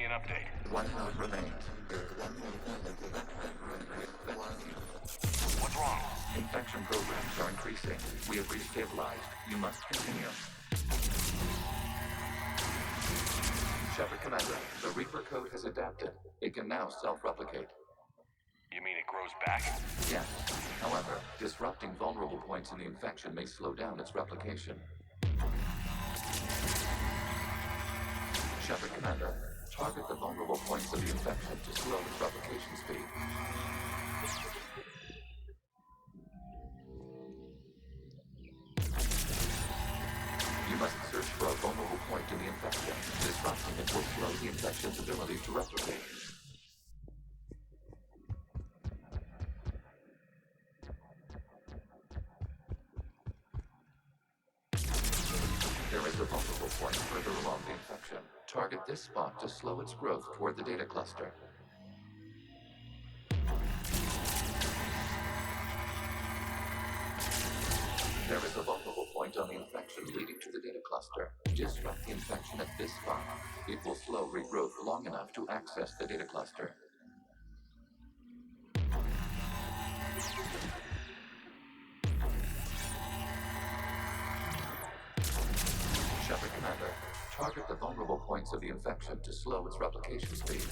me an update. One node remains. What's wrong? Infection programs are increasing. We have restabilized. You must continue. Shepard Commander, the Reaper code has adapted. It can now self-replicate. You mean it grows back? Yes. However, disrupting vulnerable points in the infection may slow down its replication. Shepard Commander, target the vulnerable points of the infection to slow its replication speed. You must search for a vulnerable point in the infection. Disrupting it will slow the infection's ability to replicate. There is a vulnerable point further along the infection. Target this spot to slow its growth toward the data cluster. There is a vulnerable point on the infection leading to the data cluster. Disrupt the infection at this spot. It will slow regrowth long enough to access the data cluster. Shepard Commander, target the vulnerable points of the infection to slow its replication speed.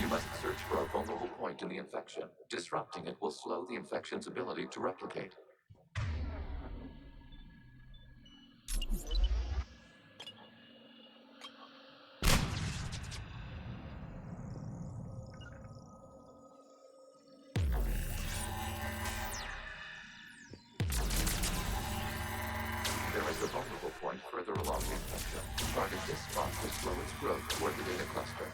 You must search for a vulnerable point in the infection. Disrupting it will slow the infection's ability to replicate. There is a vulnerable point further along the infection. Target this spot to slow its growth toward the data cluster.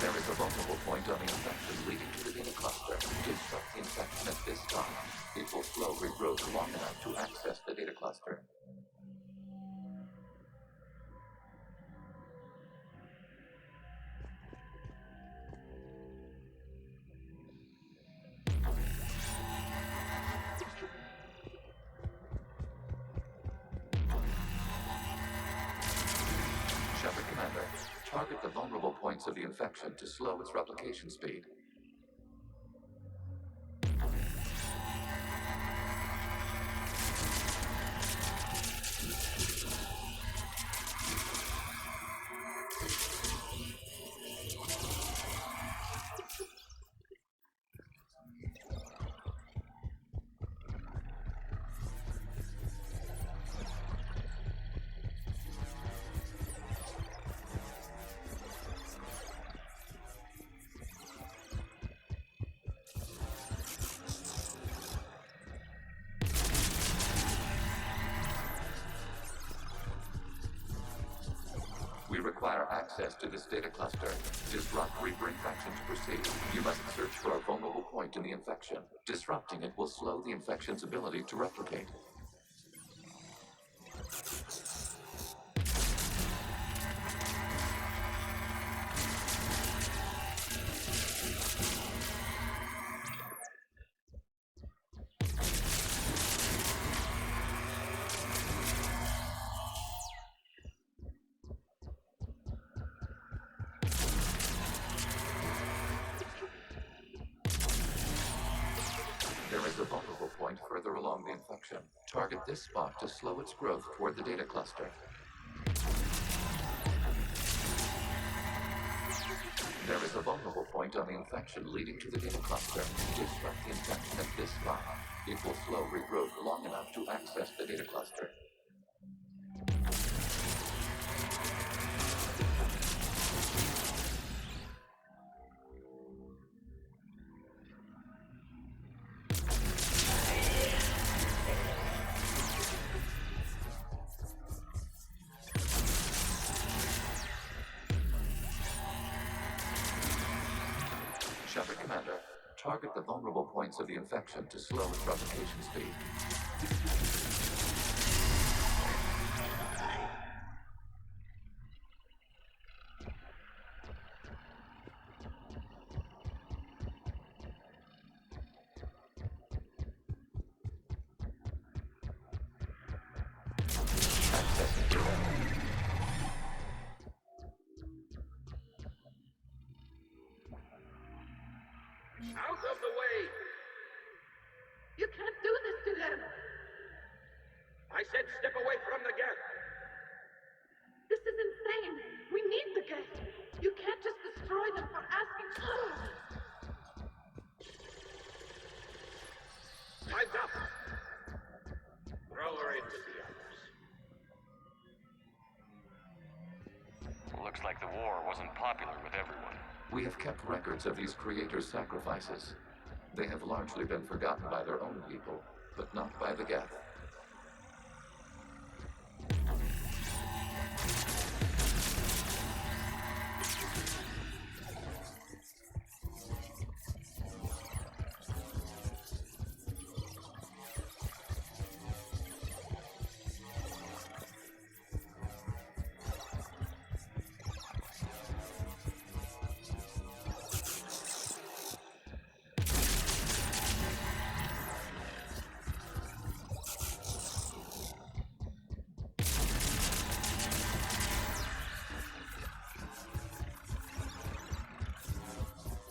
There is a vulnerable point on the infection leading to the data cluster. Disrupt the infection at this spot. It will slow regrowth long enough to access the data cluster. Shepard Commander, target the vulnerable points of the infection to slow its replication speed. We require access to this data cluster. Disrupt Reaper infection to proceed. You must search for a vulnerable point in the infection. Disrupting it will slow the infection's ability to replicate. There is a vulnerable point further along the infection. Target this spot to slow its growth toward the data cluster. There is a vulnerable point on the infection leading to the data cluster. Disrupt the infection at this spot. It will slow regrowth long enough to access the data cluster. Shepard Commander, target the vulnerable point points of the infection to slow its replication speed. Accessing data. Out of the way! You can't do this to them! I said step away from the gas! This is insane! We need the gas! You can't just destroy them for asking for it! Time's up! Throw her into the others. Looks like the war wasn't popular with everyone. We have kept records of these creators' sacrifices. They have largely been forgotten by their own people, but not by the Geth.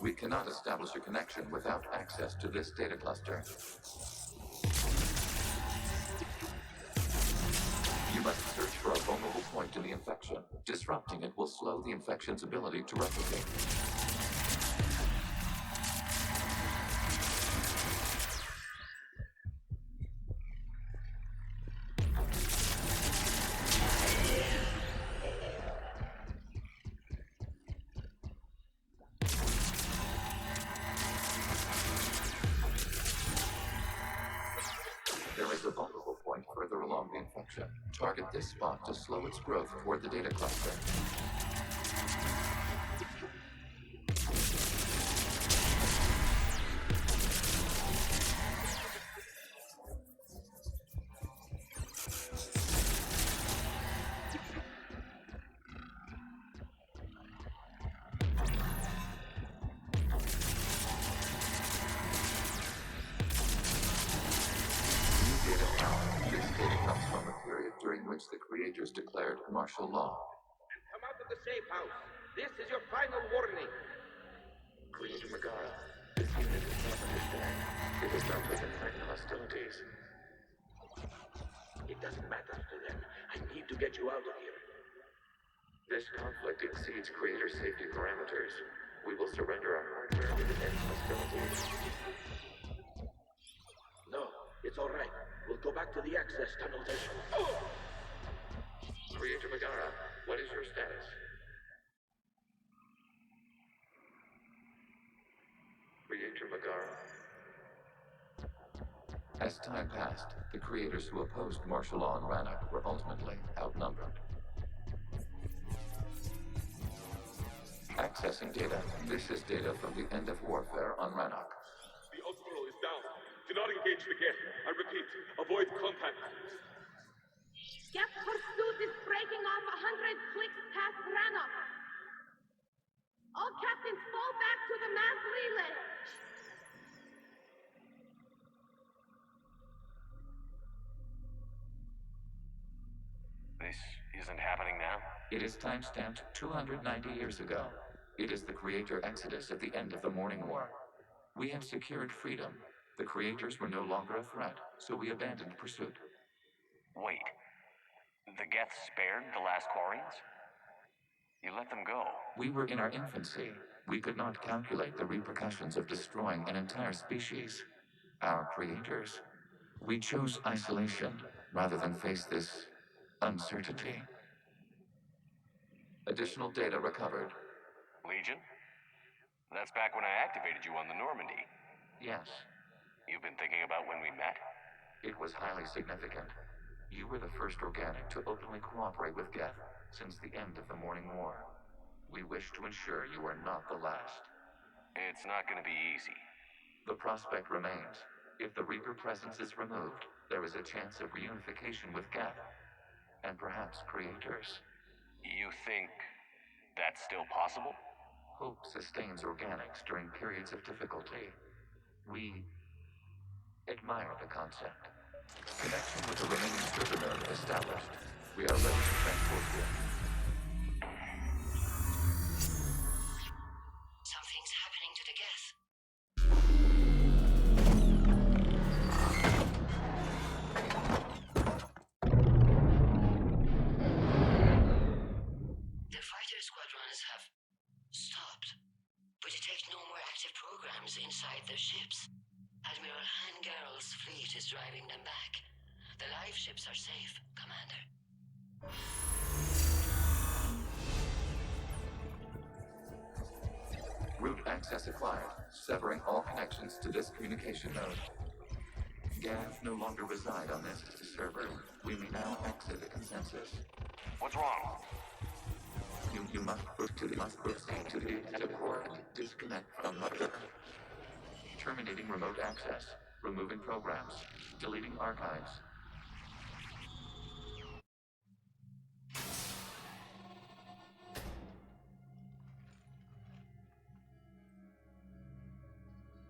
We cannot establish a connection without access to this data cluster. You must search for a vulnerable point in the infection. Disrupting it will slow the infection's ability to replicate. There is a vulnerable point further along the infection. Target this spot to slow its growth toward the data cluster. This data comes from a period during which the creators declared martial law. Come out of the safe house. This is your final warning. Creator Megara, this unit does not understand. It has not taken part in hostilities. It doesn't matter to them. I need to get you out of here. This conflict exceeds creator safety parameters. We will surrender our hardware if it ends hostilities. No, it's all right. We'll go back to the access tunnel then. Creator Megara, what is your status? Creator Megara. As time passed, the creators who opposed martial law in Rannoch were ultimately outnumbered. Accessing data. This is data from the end of warfare on Rannoch. The Ultimo is down. Do not engage the Geth. I repeat, avoid contact. Geth pursuit is breaking off 100 clicks past Rannoch. All captains fall back to the mass relay. This isn't happening now? It is timestamped 290 years ago. It is the creator exodus at the end of the Morning War. We had secured freedom. The creators were no longer a threat, so we abandoned pursuit. Wait. The Geth spared the last Quarians? You let them go. We were in our infancy. We could not calculate the repercussions of destroying an entire species. Our creators. We chose isolation rather than face this uncertainty. Additional data recovered. Legion? That's back when I activated you on the Normandy. Yes, You've been thinking about when we met? it was highly significant. You were the first organic to openly cooperate with Geth since the end of the Morning War. We wish to ensure you are not the last. It's not gonna be easy. The prospect remains. If the Reaper presence is removed, there is a chance of reunification with Geth, and perhaps creators. You think that's still possible? Hope sustains organics during periods of difficulty. We admire the concept. Connection with the remaining server node established. We are ready to transport you. Something's happening to the Geth. The fighter squadrons have stopped, but detect no more active programs inside their ships. Admiral Hangarl's fleet is driving them back. The live ships are safe, Commander. Route access acquired, severing all connections to this communication node. Geth no longer reside on this server. We may now exit the consensus. What's wrong? You must proceed to the port. Disconnect from mother. Terminating remote access. Removing programs. Deleting archives.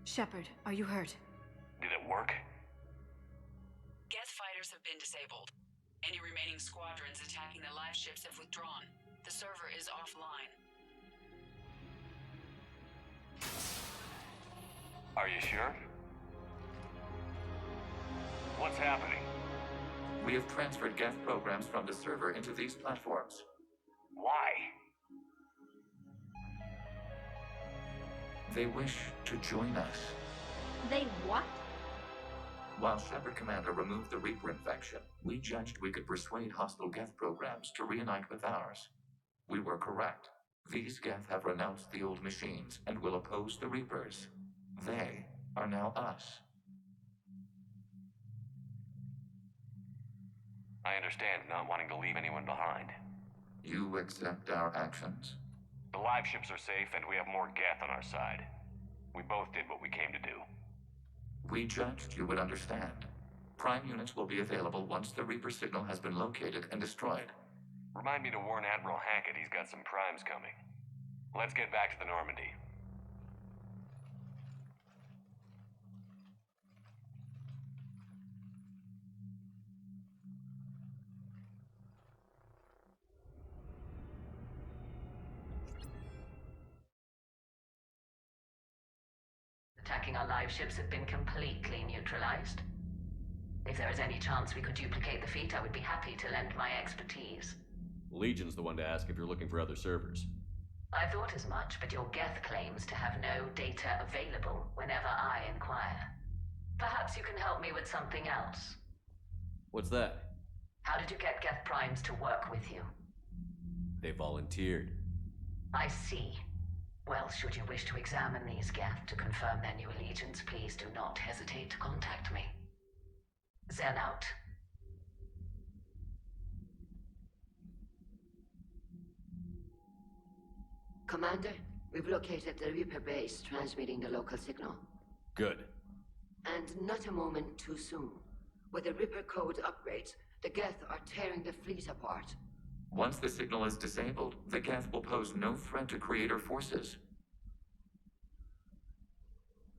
Shepard, are you hurt? Did it work? Geth fighters have been disabled. Any remaining squadrons attacking the live ships have withdrawn. The server is offline. Are you sure? What's happening? We have transferred Geth programs from the server into these platforms. Why? They wish to join us. They what? While Shepard Commander removed the Reaper infection, we judged we could persuade hostile Geth programs to reunite with ours. We were correct. These Geth have renounced the old machines and will oppose the Reapers. They are now us. I understand not wanting to leave anyone behind. You accept our actions? The live ships are safe and we have more Geth on our side. We both did what we came to do. We judged you would understand. Prime units will be available once the Reaper signal has been located and destroyed. Remind me to warn Admiral Hackett he's got some primes coming. Let's get back to the Normandy. Attacking our live ships have been completely neutralized. If there is any chance we could duplicate the feat, I would be happy to lend my expertise. Legion's the one to ask if you're looking for other servers. I thought as much, but your Geth claims to have no data available whenever I inquire. Perhaps you can help me with something else. What's that? How did you get Geth Primes to work with you? They volunteered. I see. Well, should you wish to examine these Geth to confirm their new allegiance, please do not hesitate to contact me. Zen out. Commander, we've located the Reaper base transmitting the local signal. Good. And not a moment too soon. With the Reaper code upgrades, the Geth are tearing the fleet apart. Once the signal is disabled, the Geth will pose no threat to Creator forces.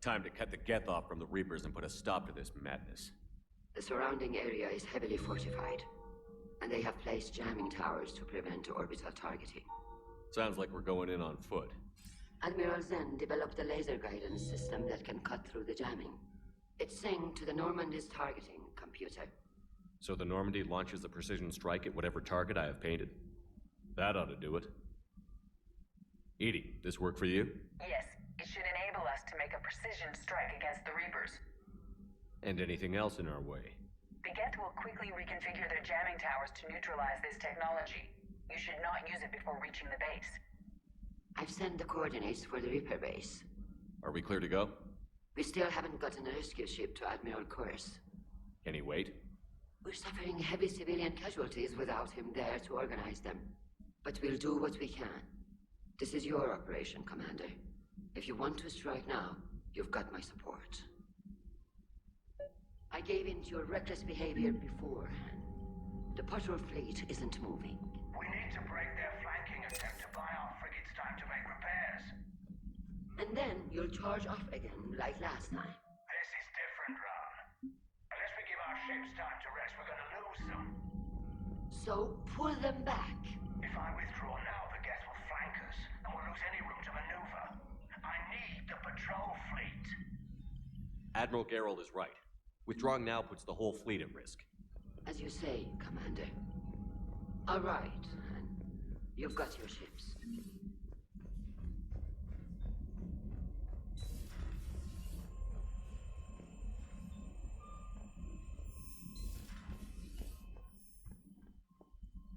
Time to cut the Geth off from the Reapers and put a stop to this madness. The surrounding area is heavily fortified, and they have placed jamming towers to prevent orbital targeting. Sounds like we're going in on foot. Admiral Zen developed a laser guidance system that can cut through the jamming. It's synced to the Normandy's targeting computer. So the Normandy launches a precision strike at whatever target I have painted. That ought to do it. Edie, this work for you? Yes, it should enable us to make a precision strike against the Reapers. And anything else in our way? The Geth will quickly reconfigure their jamming towers to neutralize this technology. You should not use it before reaching the base. I've sent the coordinates for the Reaper base. Are we clear to go? We still haven't gotten a rescue ship to Admiral Kurz. Can he wait? We're suffering heavy civilian casualties without him there to organize them. But we'll do what we can. This is your operation, Commander. If you want to strike now, You've got my support. I gave in to your reckless behavior before. The patrol fleet isn't moving. We need to break their flanking attempt to buy our frigates time to make repairs. And then you'll charge off again, like last time. This is different, Ron. Unless we give our ships time to rest, we're gonna lose them. So pull them back. If I withdraw now, the Geth will flank us, and we'll lose any room to maneuver. I need the patrol fleet. Admiral Geralt is right. Withdrawing now puts the whole fleet at risk. As you say, Commander. All right. You've got your ships.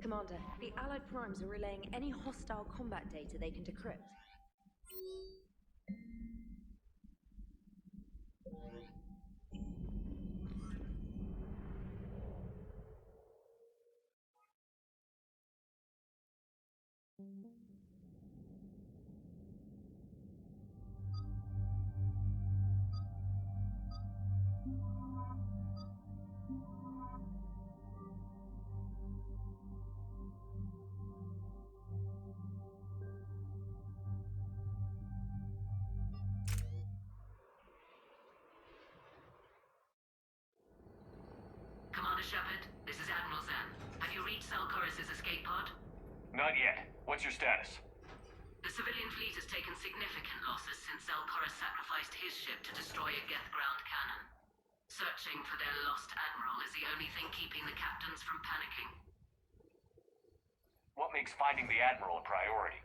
Commander, the Allied primes are relaying any hostile combat data they can decrypt. Commander Shepard, this is Admiral Zan. Have you reached Salcoris' escape pod? Not yet. What's your status? The civilian fleet has taken significant losses since Salcoris sacrificed his ship to destroy a Geth ground cannon. Searching for their lost admiral is the only thing keeping the captains from panicking. What makes finding the Admiral a priority?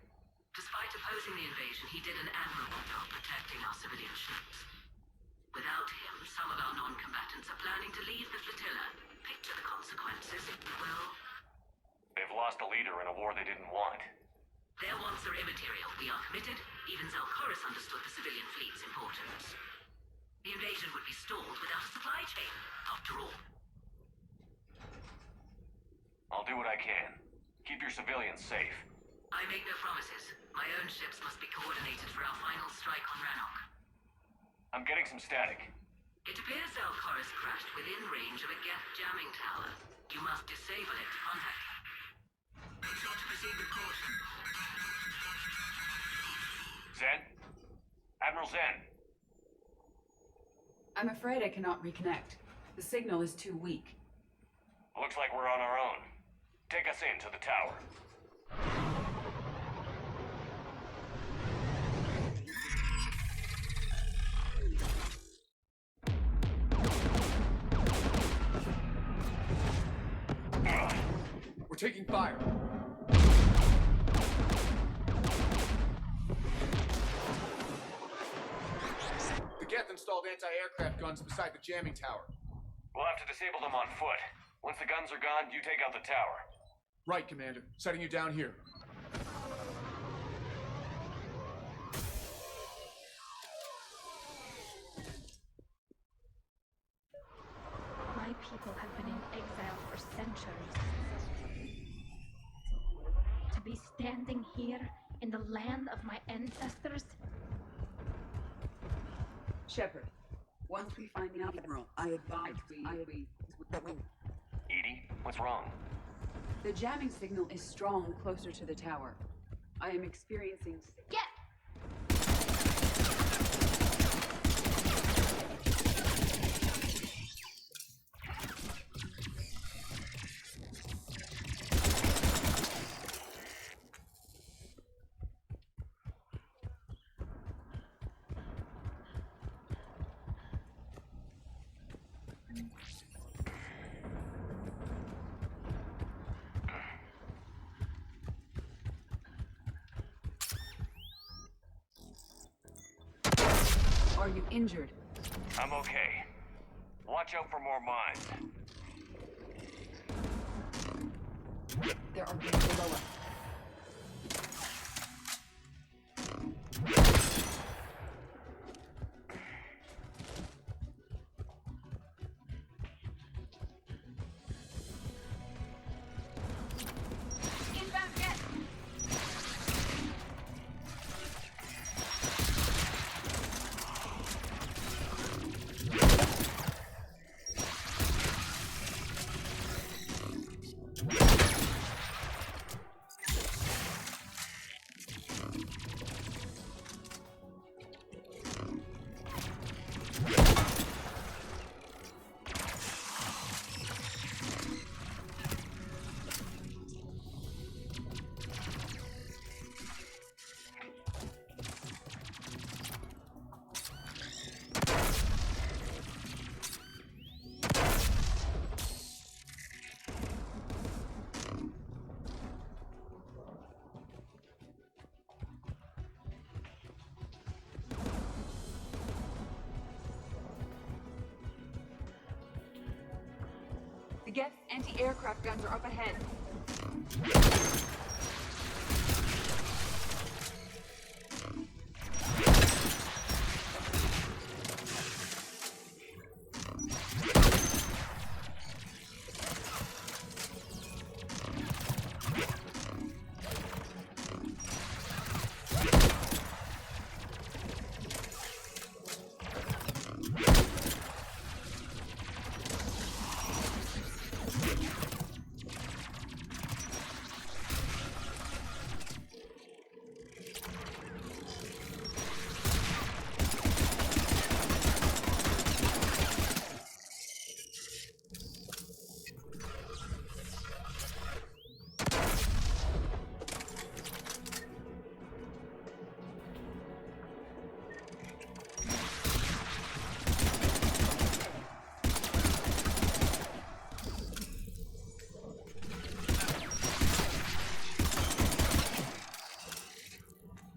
Despite opposing the invasion, he did an admirable job protecting our civilian ships. Without him, some of our non-combatants are planning to leave the flotilla. Picture the consequences, if you will. They've lost a leader in a war they didn't want. Their wants are immaterial. We are committed. Even Zalcoris understood the civilian fleet's importance. The invasion would be stalled without a supply chain, after all. I'll do what I can. Keep your civilians safe. I make no promises. My own ships must be coordinated for our final strike on Rannoch. I'm getting some static. It appears Zalcoris crashed within range of a Geth jamming tower. You must disable it to contact him. Make sure to proceed with caution. Zen? Admiral Zen? I'm afraid I cannot reconnect. The signal is too weak. Looks like we're on our own. Take us in to the tower. We're taking fire. The Geth installed anti-aircraft guns beside the jamming tower. We'll have to disable them on foot. Once the guns are gone, you take out the tower. Right, Commander. Setting you down here. My people have been in exile for centuries. To be standing here in the land of my ancestors? Shepard, once we find the Admiral, I advise we... Edie, what's wrong? The jamming signal is strong closer to the tower. I am experiencing... Get! Are you injured? I'm okay. Watch out for more mines. There are people below us. The Geth anti-aircraft guns are up ahead.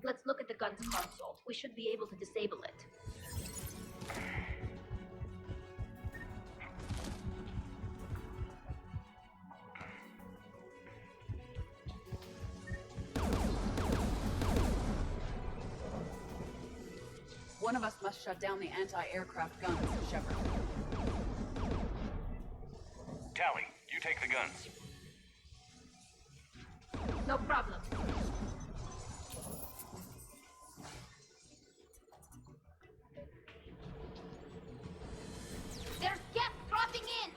Let's look at the gun's console. We should be able to disable it. One of us must shut down the anti-aircraft guns, Shepard. Tally, you take the guns. No problem. There's Geth dropping in!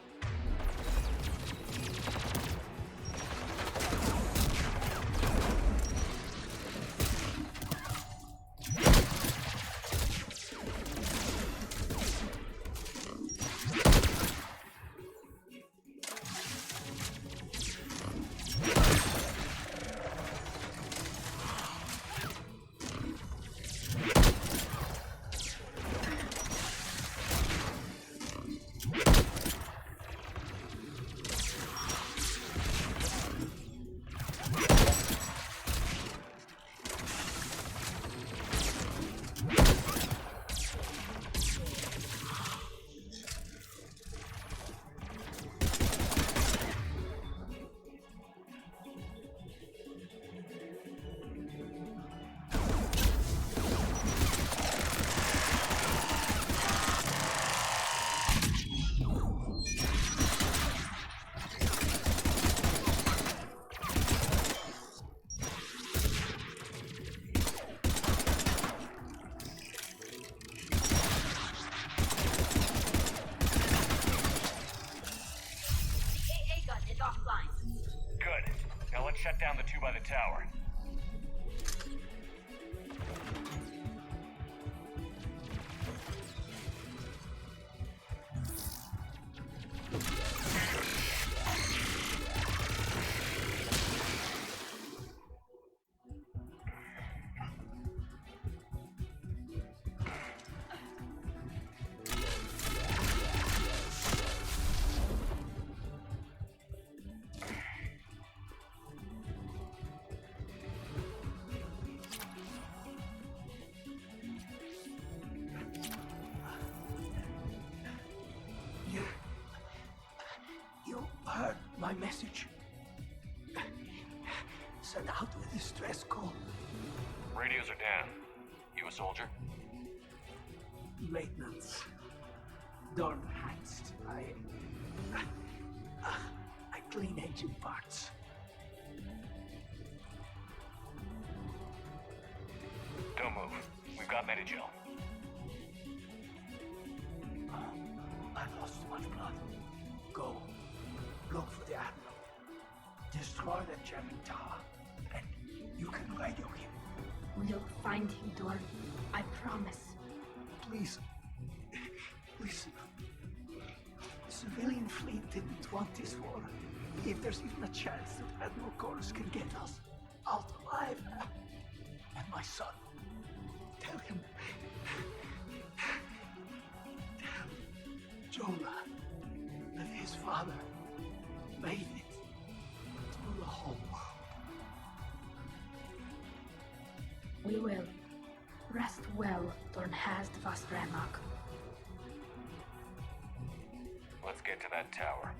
Shut down the two by the tower. Heard my message. Sent out a distress call. Radios are down. You a soldier? Maintenance. Dorn Hangst. I clean engine parts. Don't move. We've got Medigel. I've lost too much blood. Go. Look for the Admiral. Destroy the German tower. And you can radio him. We'll find him, Dorn. I promise. Please. Listen. The civilian fleet didn't want this war. If there's even a chance that Admiral Corus can get us out alive. And my son. Tell him. Tell Jonah that his father made it to the whole world. We will. Rest well, Dornhast Vastremak. Let's get to that tower.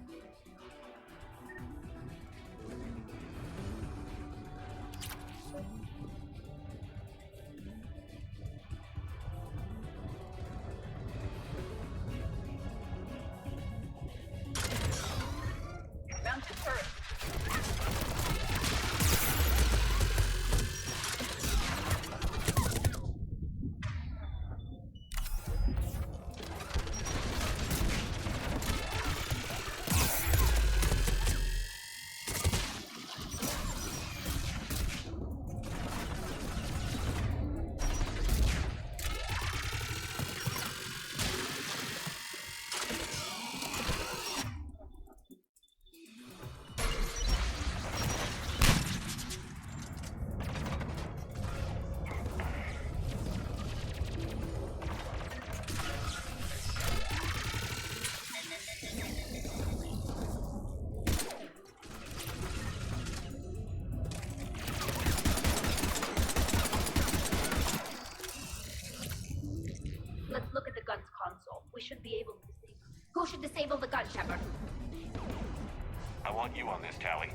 I want you on this, Tally.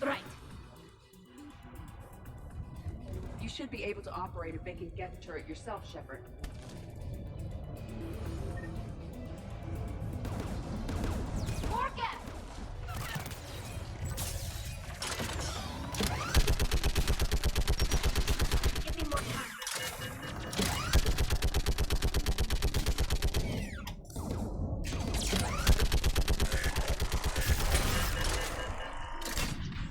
Right. You should be able to operate a vacant Geth turret yourself, Shepard. More gas! Give me more time.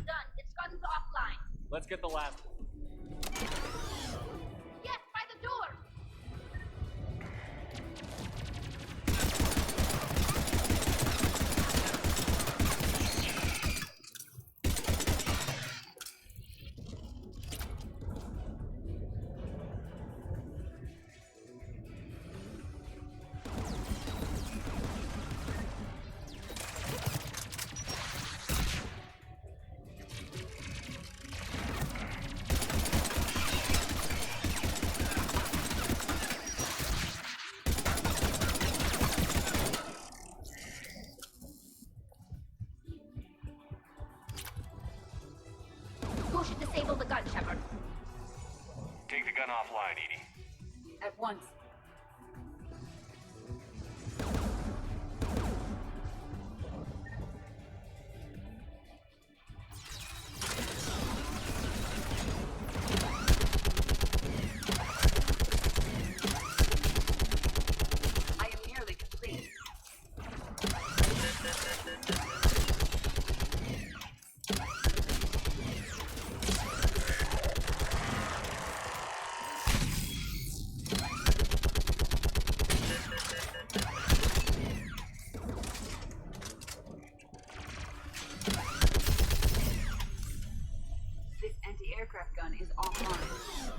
Done. Its gun's offline. Let's get the last one. Yes, by the door! Who should disable the gun, Shepard? Take the gun offline, Edie. At once. I am nearly complete. This anti-aircraft gun is offline.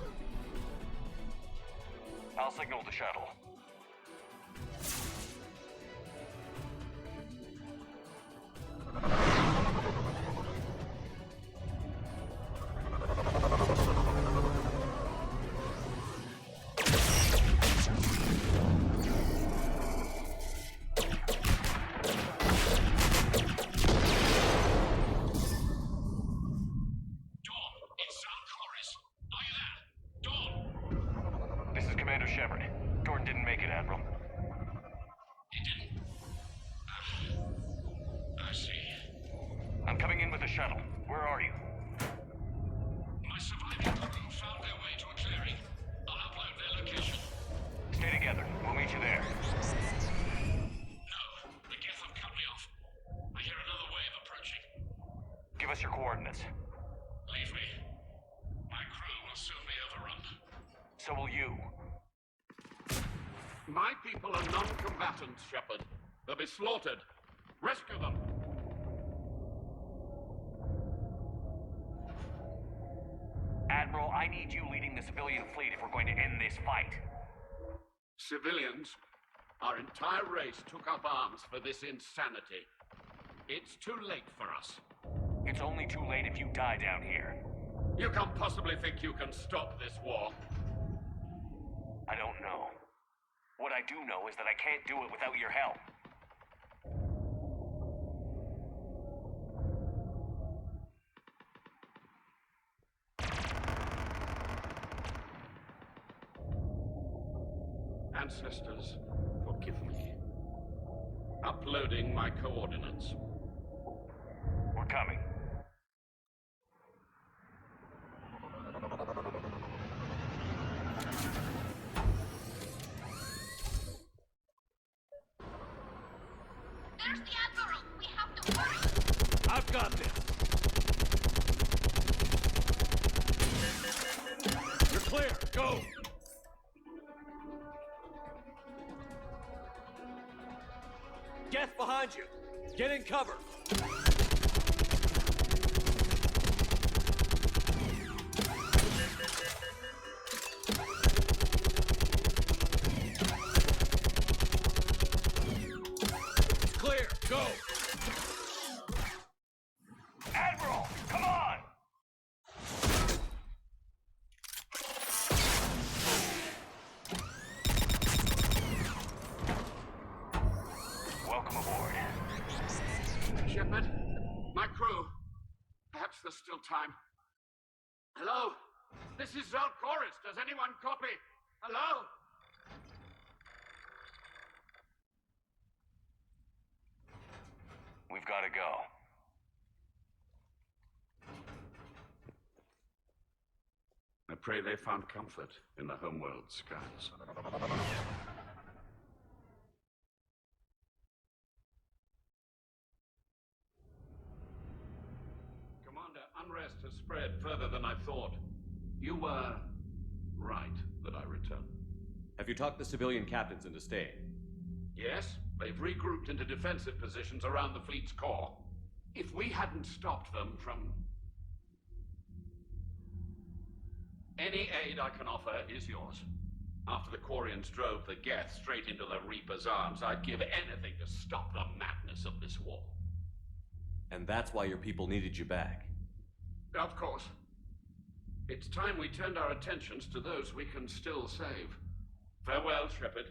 I'll signal the shuttle. This is Commander Shepard. Gordon didn't make it, Admiral. He didn't? I see. I'm coming in with the shuttle. Where are you? My surviving crew found their way to a clearing. I'll upload their location. Stay together. We'll meet you there. No, the Geth have cut me off. I hear another wave approaching. Give us your coordinates. Leave me. My crew will soon be overrun. So will you. My people are non-combatants, Shepard. They'll be slaughtered. Rescue them. Admiral, I need you leading the civilian fleet if we're going to end this fight. Civilians, our entire race took up arms for this insanity. It's too late for us. It's only too late if you die down here. You can't possibly think you can stop this war. I don't know. What I do know is that I can't do it without your help. Ancestors, forgive me. Uploading my coordinates. We're coming. There's the Admiral! We have to hurry! I've got this. You're clear. Go. Geth behind you. Get in cover. It's clear. Go. Admiral, come on! Shepard, My crew. Perhaps there's still time. Hello? This is Zalcoris. Does anyone copy? Hello? We've got to go. I pray they found comfort in the homeworld skies. Commander, unrest has spread further than I thought. You were right that I returned. Have you talked the civilian captains into staying? Yes, they've regrouped into defensive positions around the fleet's core. If we hadn't stopped them from... Any aid I can offer is yours. After the Quarians drove the Geth straight into the Reaper's arms, I'd give anything to stop the madness of this war. And that's why your people needed you back. Of course. It's time we turned our attentions to those we can still save. Farewell, Shepard.